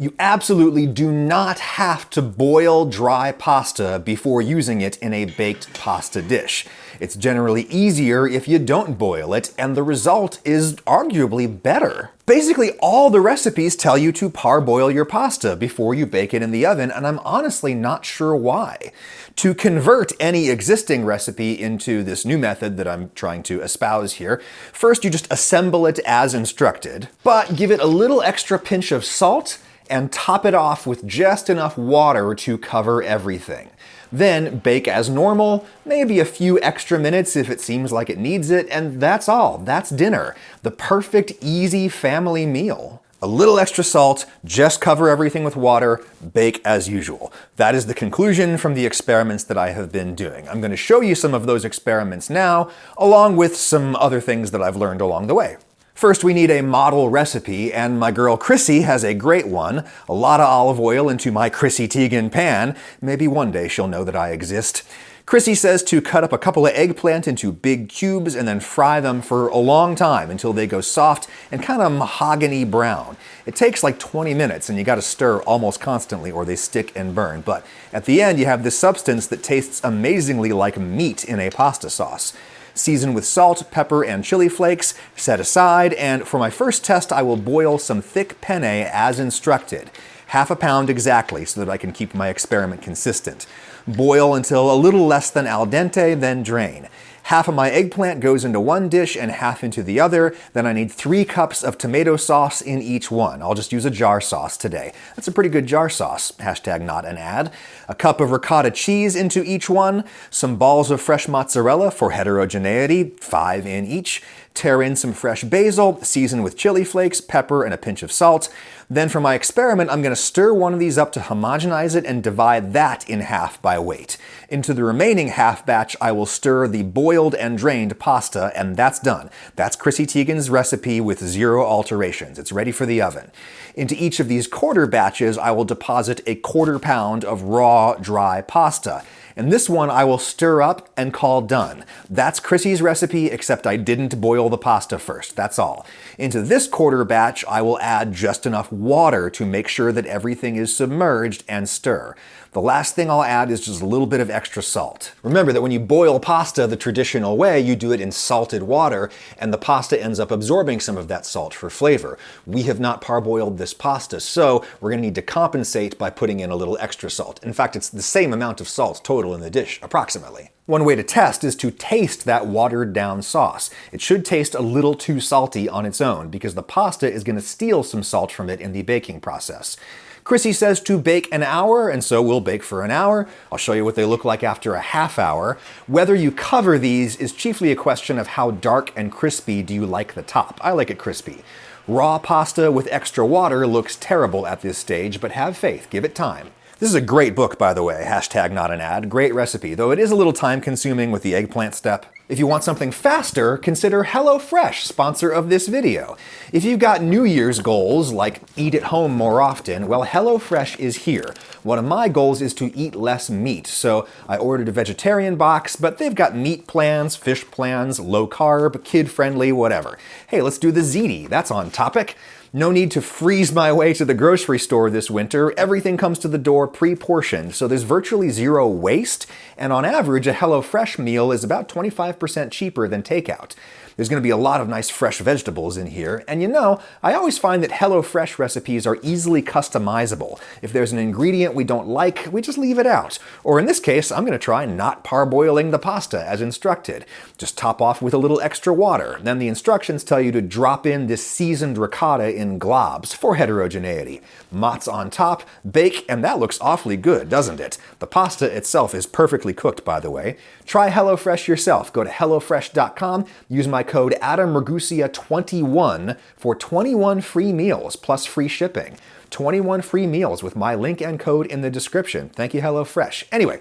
You absolutely do not have to boil dry pasta before using it in a baked pasta dish. It's generally easier if you don't boil it, and the result is arguably better. Basically, all the recipes tell you to parboil your pasta before you bake it in the oven, and I'm honestly not sure why. To convert any existing recipe into this new method that I'm trying to espouse here, first you just assemble it as instructed, but give it a little extra pinch of salt and top it off with just enough water to cover everything. Then bake as normal, maybe a few extra minutes if it seems like it needs it, and that's all. That's dinner. The perfect, easy family meal. A little extra salt, just cover everything with water, bake as usual. That is the conclusion from the experiments that I have been doing. I'm going to show you some of those experiments now, along with some other things that I've learned along the way. First, we need a model recipe, and my girl Chrissy has a great one. A lot of olive oil into my Chrissy Teigen pan. Maybe one day she'll know that I exist. Chrissy says to cut up a couple of eggplant into big cubes and then fry them for a long time until they go soft and kind of mahogany brown. It takes like 20 minutes and you gotta stir almost constantly or they stick and burn. But at the end, you have this substance that tastes amazingly like meat in a pasta sauce. Season with salt, pepper, and chili flakes, set aside, and for my first test I will boil some thick penne as instructed. Half a pound exactly so that I can keep my experiment consistent. Boil until a little less than al dente, then drain. Half of my eggplant goes into one dish and half into the other. Then I need 3 cups of tomato sauce in each one. I'll just use a jar sauce today. That's a pretty good jar sauce. Hashtag not an ad. A cup of ricotta cheese into each one. Some balls of fresh mozzarella for heterogeneity, 5 in each. Tear in some fresh basil, season with chili flakes, pepper, and a pinch of salt. Then for my experiment, I'm going to stir one of these up to homogenize it and divide that in half by weight. Into the remaining half batch, I will stir the boiled and drained pasta, and that's done. That's Chrissy Teigen's recipe with 0 alterations. It's ready for the oven. Into each of these quarter batches, I will deposit a 1/4 pound of raw, dry pasta. And this one I will stir up and call done. That's Chrissy's recipe, except I didn't boil the pasta first, that's all. Into this quarter batch, I will add just enough water to make sure that everything is submerged and stir. The last thing I'll add is just a little bit of extra salt. Remember that when you boil pasta the traditional way, you do it in salted water, and the pasta ends up absorbing some of that salt for flavor. We have not parboiled this pasta, so we're going to need to compensate by putting in a little extra salt. In fact, it's the same amount of salt total in the dish, approximately. One way to test is to taste that watered down sauce. It should taste a little too salty on its own because the pasta is going to steal some salt from it in the baking process. Chrissy says to bake an hour, and so we'll bake for an hour. I'll show you what they look like after a half hour. Whether you cover these is chiefly a question of how dark and crispy do you like the top. I like it crispy. Raw pasta with extra water looks terrible at this stage, but have faith, give it time. This is a great book, by the way, hashtag not an ad. Great recipe, though it is a little time consuming with the eggplant step. If you want something faster, consider HelloFresh, sponsor of this video. If you've got New Year's goals, like eat at home more often, well, HelloFresh is here. One of my goals is to eat less meat, so I ordered a vegetarian box, but they've got meat plans, fish plans, low carb, kid-friendly, whatever. Hey, let's do the ziti, that's on topic. No need to freeze my way to the grocery store this winter. Everything comes to the door pre-portioned, so there's virtually 0 waste, and on average, a HelloFresh meal is about 25% cheaper than takeout. There's going to be a lot of nice fresh vegetables in here, and you know, I always find that HelloFresh recipes are easily customizable. If there's an ingredient we don't like, we just leave it out. Or in this case, I'm going to try not parboiling the pasta as instructed. Just top off with a little extra water. Then the instructions tell you to drop in this seasoned ricotta in globs for heterogeneity. Mozz on top, bake, and that looks awfully good, doesn't it? The pasta itself is perfectly cooked, by the way. Try HelloFresh yourself. Go to HelloFresh.com, use my code AdamRagusia21 for 21 free meals plus free shipping. 21 free meals with my link and code in the description. Thank you, HelloFresh. Anyway,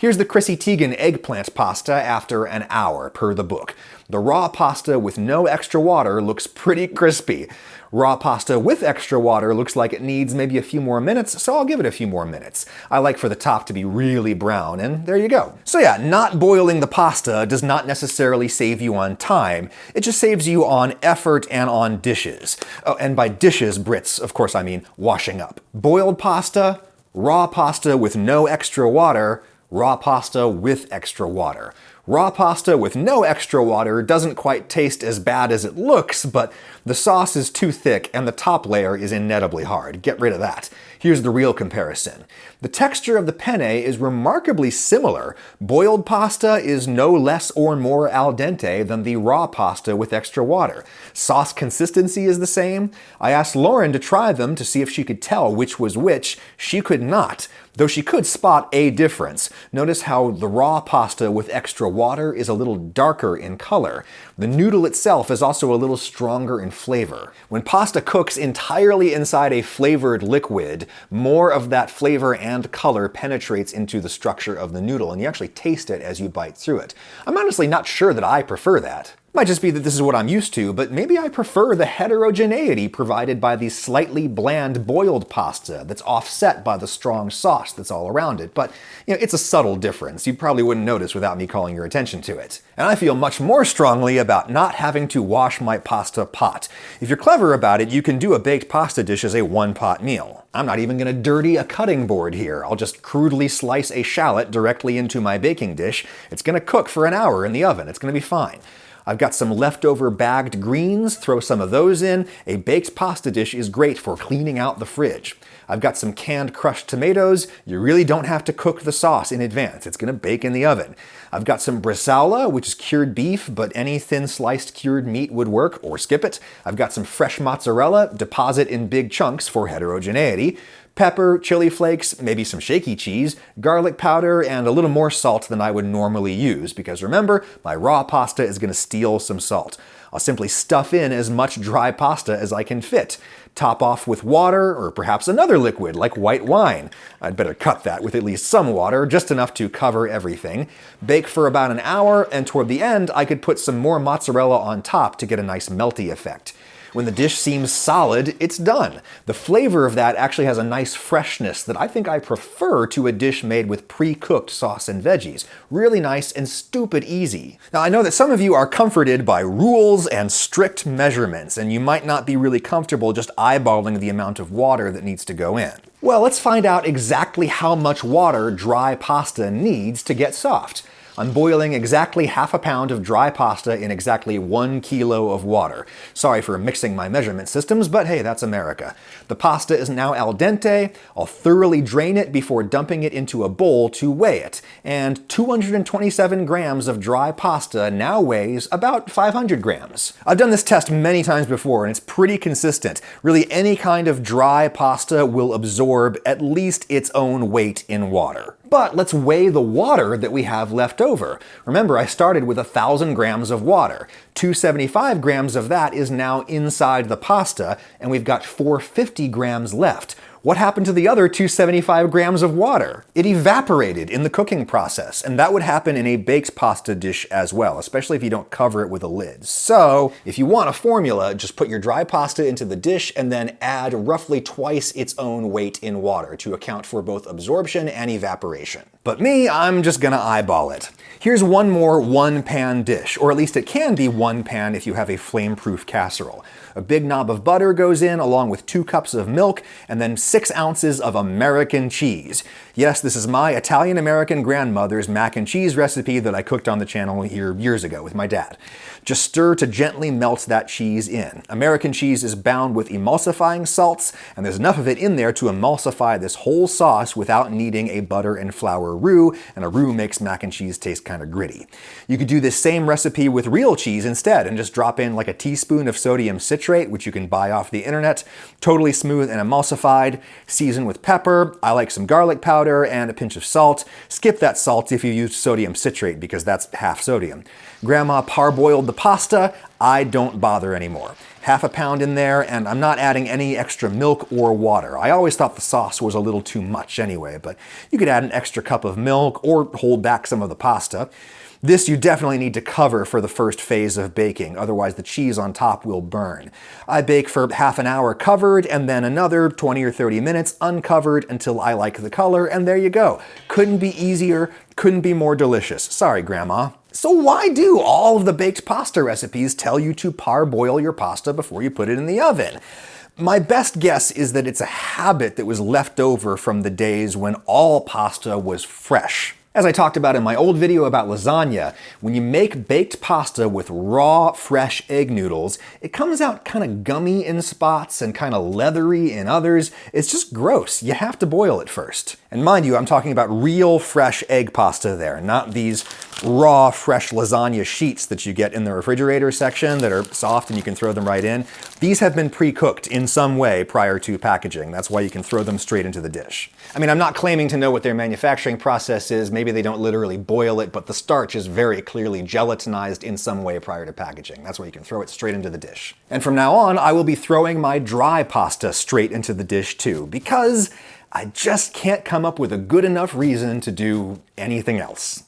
Here's the Chrissy Teigen eggplant pasta after an hour, per the book. The raw pasta with no extra water looks pretty crispy. Raw pasta with extra water looks like it needs maybe a few more minutes, so I'll give it a few more minutes. I like for the top to be really brown, and there you go. So yeah, not boiling the pasta does not necessarily save you on time. It just saves you on effort and on dishes. Oh, and by dishes, Brits, of course I mean washing up. Boiled pasta, raw pasta with no extra water, raw pasta with extra water. Raw pasta with no extra water doesn't quite taste as bad as it looks, but the sauce is too thick and the top layer is inevitably hard. Get rid of that. Here's the real comparison. The texture of the penne is remarkably similar. Boiled pasta is no less or more al dente than the raw pasta with extra water. Sauce consistency is the same. I asked Lauren to try them to see if she could tell which was which. She could not, though she could spot a difference. Notice how the raw pasta with extra water is a little darker in color. The noodle itself is also a little stronger in flavor. When pasta cooks entirely inside a flavored liquid, more of that flavor and color penetrates into the structure of the noodle, and you actually taste it as you bite through it. I'm honestly not sure that I prefer that. Might just be that this is what I'm used to, but maybe I prefer the heterogeneity provided by the slightly bland boiled pasta that's offset by the strong sauce that's all around it. But, it's a subtle difference. You probably wouldn't notice without me calling your attention to it. And I feel much more strongly about not having to wash my pasta pot. If you're clever about it, you can do a baked pasta dish as a one-pot meal. I'm not even going to dirty a cutting board here. I'll just crudely slice a shallot directly into my baking dish. It's going to cook for an hour in the oven. It's going to be fine. I've got some leftover bagged greens, throw some of those in. A baked pasta dish is great for cleaning out the fridge. I've got some canned crushed tomatoes. You really don't have to cook the sauce in advance. It's going to bake in the oven. I've got some bresaola, which is cured beef, but any thin sliced cured meat would work, or skip it. I've got some fresh mozzarella, deposit in big chunks for heterogeneity. Pepper, chili flakes, maybe some shaky cheese, garlic powder, and a little more salt than I would normally use, because remember, my raw pasta is going to steal some salt. I'll simply stuff in as much dry pasta as I can fit. Top off with water, or perhaps another liquid like white wine. I'd better cut that with at least some water, just enough to cover everything. Bake for about an hour, and toward the end, I could put some more mozzarella on top to get a nice melty effect. When the dish seems solid, it's done. The flavor of that actually has a nice freshness that I think I prefer to a dish made with pre-cooked sauce and veggies. Really nice and stupid easy. Now, I know that some of you are comforted by rules and strict measurements, and you might not be really comfortable just eyeballing the amount of water that needs to go in. Well, let's find out exactly how much water dry pasta needs to get soft. I'm boiling exactly half a pound of dry pasta in exactly 1 kilo of water. Sorry for mixing my measurement systems, but hey, that's America. The pasta is now al dente. I'll thoroughly drain it before dumping it into a bowl to weigh it. And 227 grams of dry pasta now weighs about 500 grams. I've done this test many times before, and it's pretty consistent. Really, any kind of dry pasta will absorb at least its own weight in water. But let's weigh the water that we have left over. Remember, I started with 1,000 grams of water. 275 grams of that is now inside the pasta, and we've got 450 grams left. What happened to the other 275 grams of water? It evaporated in the cooking process, and that would happen in a baked pasta dish as well, especially if you don't cover it with a lid. So, if you want a formula, just put your dry pasta into the dish and then add roughly twice its own weight in water to account for both absorption and evaporation. But me, I'm just gonna eyeball it. Here's one more one-pan dish, or at least it can be one pan if you have a flame-proof casserole. A big knob of butter goes in along with 2 cups of milk and then 6 ounces of American cheese. Yes, this is my Italian-American grandmother's mac and cheese recipe that I cooked on the channel here years ago with my dad. Just stir to gently melt that cheese in. American cheese is bound with emulsifying salts, and there's enough of it in there to emulsify this whole sauce without needing a butter and flour roux, and a roux makes mac and cheese taste kind of gritty. You could do this same recipe with real cheese instead and just drop in like a teaspoon of sodium citrate, which you can buy off the internet. Totally smooth and emulsified. Season with pepper. I like some garlic powder and a pinch of salt. Skip that salt if you use sodium citrate because that's half sodium. Grandma parboiled the pasta. I don't bother anymore. half a pound in there, and I'm not adding any extra milk or water. I always thought the sauce was a little too much anyway, but you could add an extra cup of milk or hold back some of the pasta. This you definitely need to cover for the first phase of baking, otherwise the cheese on top will burn. I bake for half an hour covered and then another 20 or 30 minutes uncovered until I like the color, and there you go. Couldn't be easier, couldn't be more delicious. Sorry, Grandma. So why do all of the baked pasta recipes tell you to parboil your pasta before you put it in the oven? My best guess is that it's a habit that was left over from the days when all pasta was fresh. As I talked about in my old video about lasagna, when you make baked pasta with raw, fresh egg noodles, it comes out kind of gummy in spots and kind of leathery in others. It's just gross. You have to boil it first. And mind you, I'm talking about real fresh egg pasta there, not these raw, fresh lasagna sheets that you get in the refrigerator section that are soft and you can throw them right in. These have been pre-cooked in some way prior to packaging. That's why you can throw them straight into the dish. I mean, I'm not claiming to know what their manufacturing process is. Maybe they don't literally boil it, but the starch is very clearly gelatinized in some way prior to packaging. That's why you can throw it straight into the dish. And from now on, I will be throwing my dry pasta straight into the dish too, because I just can't come up with a good enough reason to do anything else.